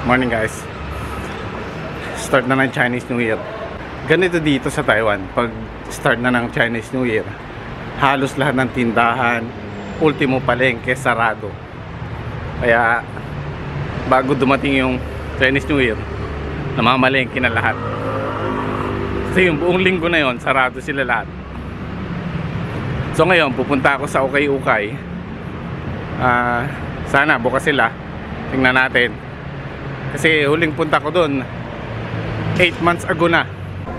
Morning guys. Start na ng Chinese New Year. Ganito dito sa Taiwan, pag start na ng Chinese New Year, halos lahat ng tindahan, ultimo palengke, sarado. Kaya bago dumating yung Chinese New Year, namamalengke na lahat. Kasi yung buong linggo na yon, sarado sila lahat. So ngayon, pupunta ako sa Ukay-Ukay. Sana bukas sila. Tingnan natin. Kasi huling punta ko doon 8 months ago na.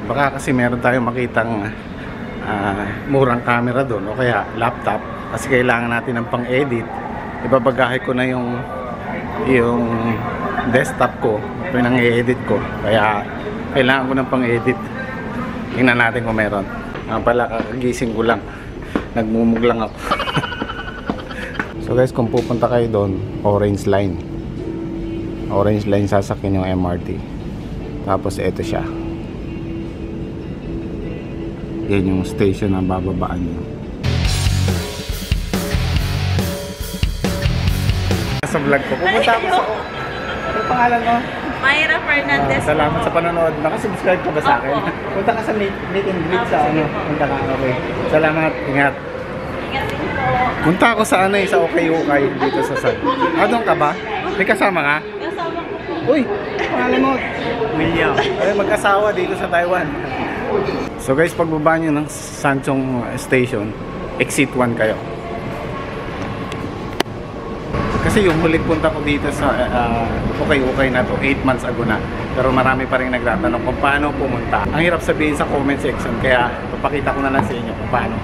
Baka kasi meron tayong makitang murang camera doon o kaya laptop. Kasi kailangan natin ng pang-edit. Ibabagahe ko na yung desktop ko, pinang-edit ko. Kaya kailangan ko ng pang-edit. Tingnan natin kung meron. Pala kakagising ko lang. Nagmumug lang ako. So guys, kung pupunta kayo doon, Orange Line sasakyan yung MRT. Tapos eto siya. Yan yung station na bababaan nyo. Sa vlog ko, pupunta ako sa... Ano pangalan mo? Mayra Fernandez. Salamat sa panonood. Nakasubscribe ka ba sa akin? Punta ka sa meet and greet sa ano. Punta ka, okay. Salamat, ingat. Ingat din po. Punta ako sa ano sa Ukay-Ukay dito sa San. Doon ka ba? May kasama ka? Kasama ko po. Uy, pangalan mo? William. Ay, mag-asawa dito sa Taiwan. So guys, pagbaba nyo ng Sanchong Station, exit 1 kayo. Kasi yung huling punta ko dito sa Ukay-Ukay na to, 8 months ago na. Pero marami pa rin nagtatanong kung paano pumunta. Ang hirap sabihin sa comment section, kaya papakita ko na lang sa inyo kung paano.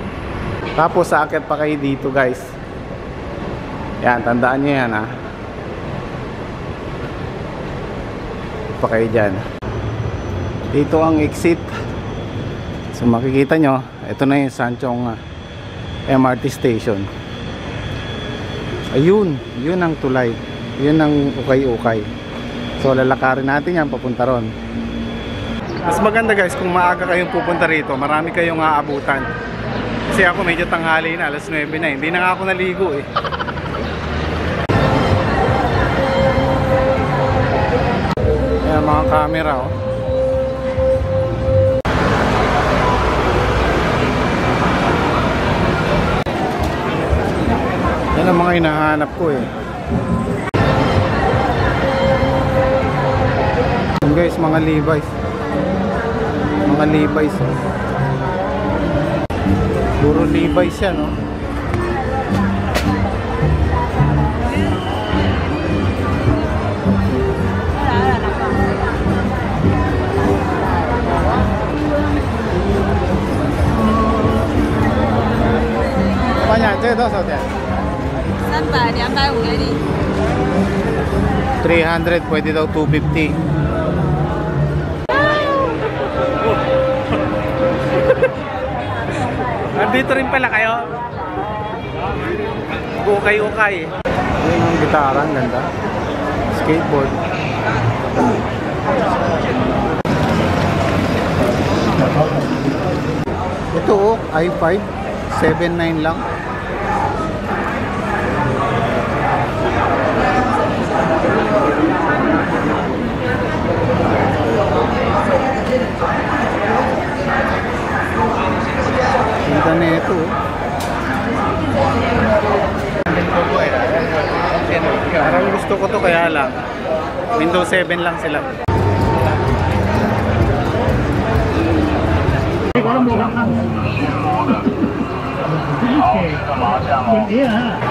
Tapos aakyat pa kayo dito guys. Yan, tandaan nyo yan ha. Pa kayo dyan. Dito ang exit. So makikita nyo, ito na yung Sanchong MRT station. Ayun, yun ang tulay. Yun ang Ukay-Ukay. So lalakarin natin yan papunta ron. Mas maganda guys kung maaga kayong pupunta rito, marami kayong aabutan. Kasi ako medyo tanghali na, alas 9 na, hindi na nga ako naligo eh. Ayan mga camera oh. Yan ang mga hinahanap ko eh. Yan guys, mga Levi's. Mga Levi's oh. Puro Levi's yan oh. Ito, 多少钱300, 250给你。 300, pwede daw 250. Nandito rin pala kayo? Ukay-Ukay. Yun ang gitara, ang ganda. Skateboard. Ito oh, i5 7.9 lang. Ganda na ito. Parang gusto ko to kaya lang. Windows 7 lang sila.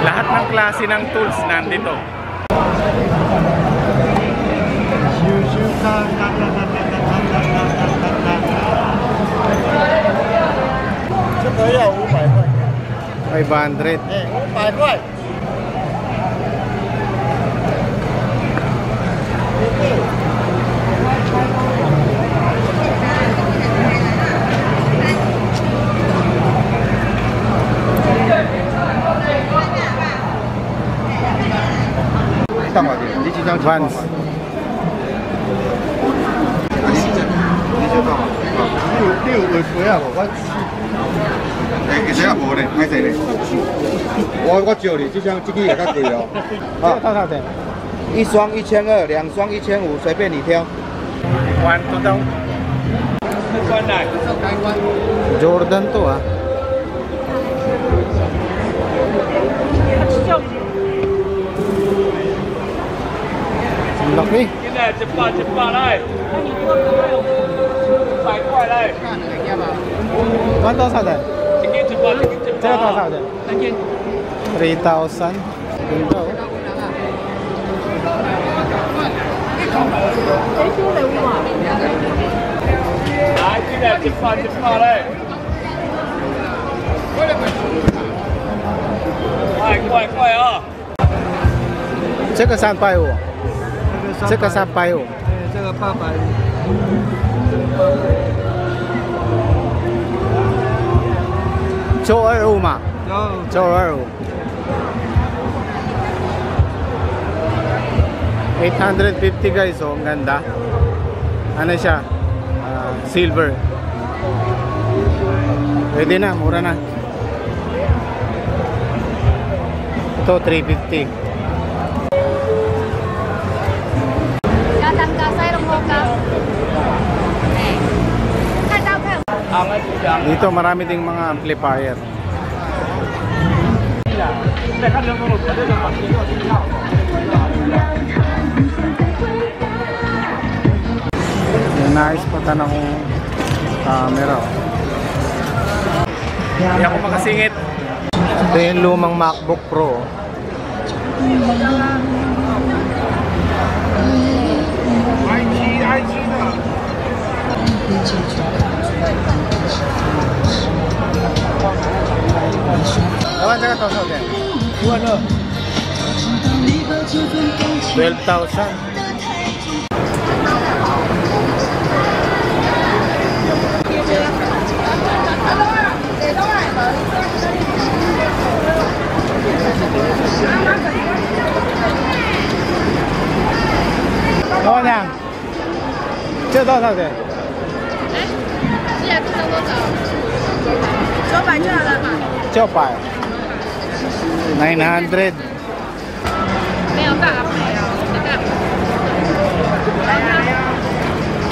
Lahat ng klase ng tools nandito. Ito ya 500. 500. 500块。Vans.其实也无咧，歹势咧。我招你，这个也较贵哦。这个多少钱？一双1200，两双1500，随便你挑。 1 to daw. Jordan to ah. Ang laki. 现在100来，100块来，Ano to sa atin? 一斤100，一斤100。 Saka to sa atin? 3,000. Ganda oh.来，现在100来，快啊！ 这个350，这个350，这个800。 925 嘛，925。850 guys, oh, ang ganda. Ano siya? Silver. Pwede na, mura na. Ito 350. 加蛋加西龙蝦加。太大片。 Dito marami ding mga amplifier. Yung nais pa ka ng camera. Hindi ako makasingit. Ito yung lumang MacBook Pro. IG 的。 Lawan sa kato sa atin? 12,000. Lawan yan. 这多少钱？ 900就好了嘛。 900 900. 没有大没有，这个。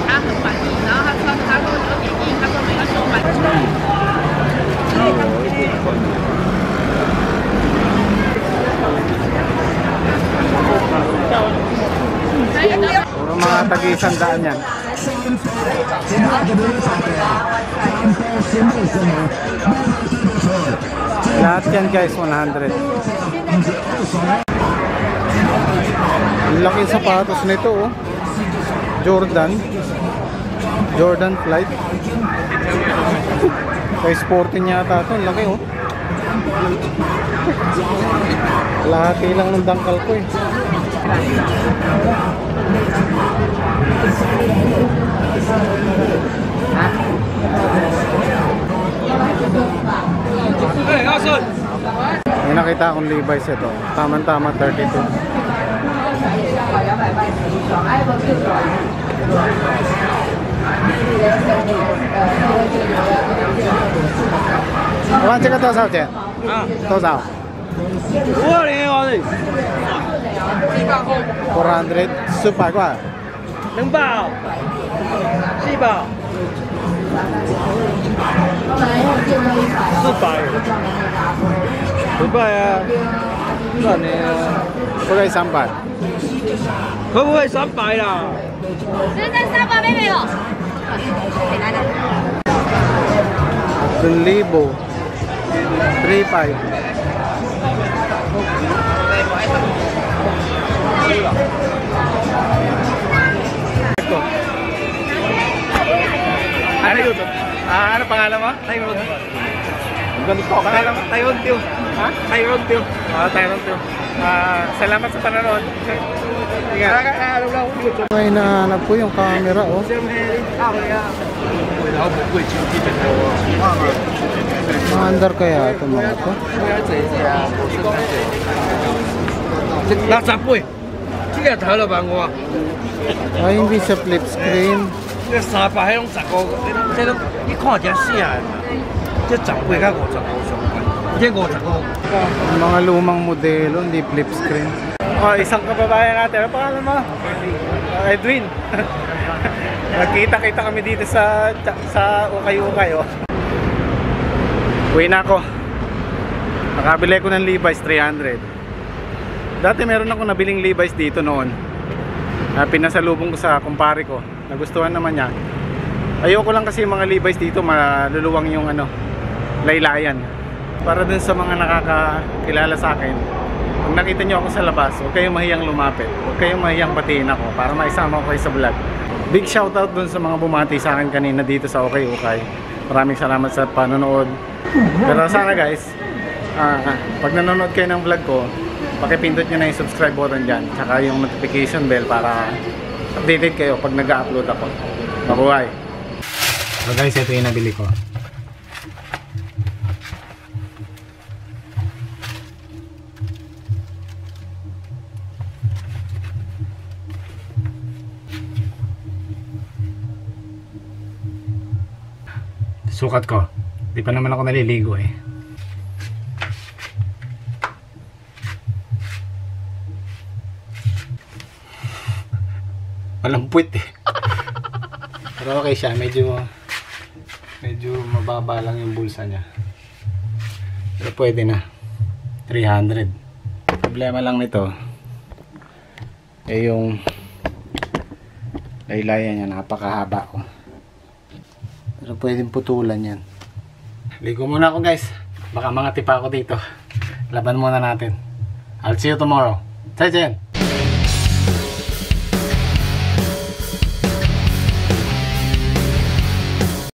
他很满意，然后他说有点硬，他说没有900。 Puro mga tag-100 yan. Lahat yan guys, 100. Ang laking sapatos nito oh. Jordan Flight. Kaya sporting yata ito, ang laki oh. Lahati lang ng dangkal ko eh. May nakita akong Levi's ito. Tama-tama 32. Wan, 这个多少钱？多少520 ？400 400块。 能包，4包，400啊，赚你啊，不可以300。可不可以300啦？现在300没有。 1,000 3,500. Ito. Ano yun? Ano pangalan mo? Tyrone. Ganito ko. Pangalan mo? Tyrone Teo. Ha? Tyrone Teo. Tyrone Teo. Salamat sa panonood. Ay, nahanap ko yung camera oh. Maandar kaya ito mga to? 60倍，这个头就万我， Ay, hindi sa flip screen. 这300迄种15，这种你看起来死啊，这10倍到55相关，这55。 Mga lumang modelo, hindi flip screen. Oh, isang kababayan natin. Ano pangalan mo? Edwin. Nagkita-kita kami dito sa Ukay-Ukay, oh. Uwi na ako. Nakabili ko ng Levi's 300. Dati meron ako nabiling Levi's dito noon. Pinasalubong ko sa kumpare ko. Nagustuhan naman niya. Ayoko lang kasi yung mga Levi's dito maluluwang yung laylayan. Para dun sa mga nakakakilala sa akin, kung nakita nyo ako sa labas, huwag kayong mahiyang lumapit, huwag kayong mahiyang batiin ako para maisama ko kayo sa vlog. Big shoutout dun sa mga bumati sa akin kanina dito sa Ukay-Ukay. Maraming salamat sa panonood. Pero sana guys, pag nanonood kayo ng vlog ko, pakipindot nyo na yung subscribe button dyan, tsaka yung notification bell para updated kayo pag nag-upload ako. Mabuhay! So guys, ito yung nabili ko. Sukat ko. Di pa naman ako naliligo eh. Walang puwit eh. Pero okay siya. Medyo mababa lang yung bulsa niya. Pero pwede na. 300. Problema lang nito eh yung laylayan niya. Napakahaba ko. Pero pwedeng putulan yan. Ligo muna ako guys. Baka mga tipa ako dito. Laban muna natin. I'll see you tomorrow. 再见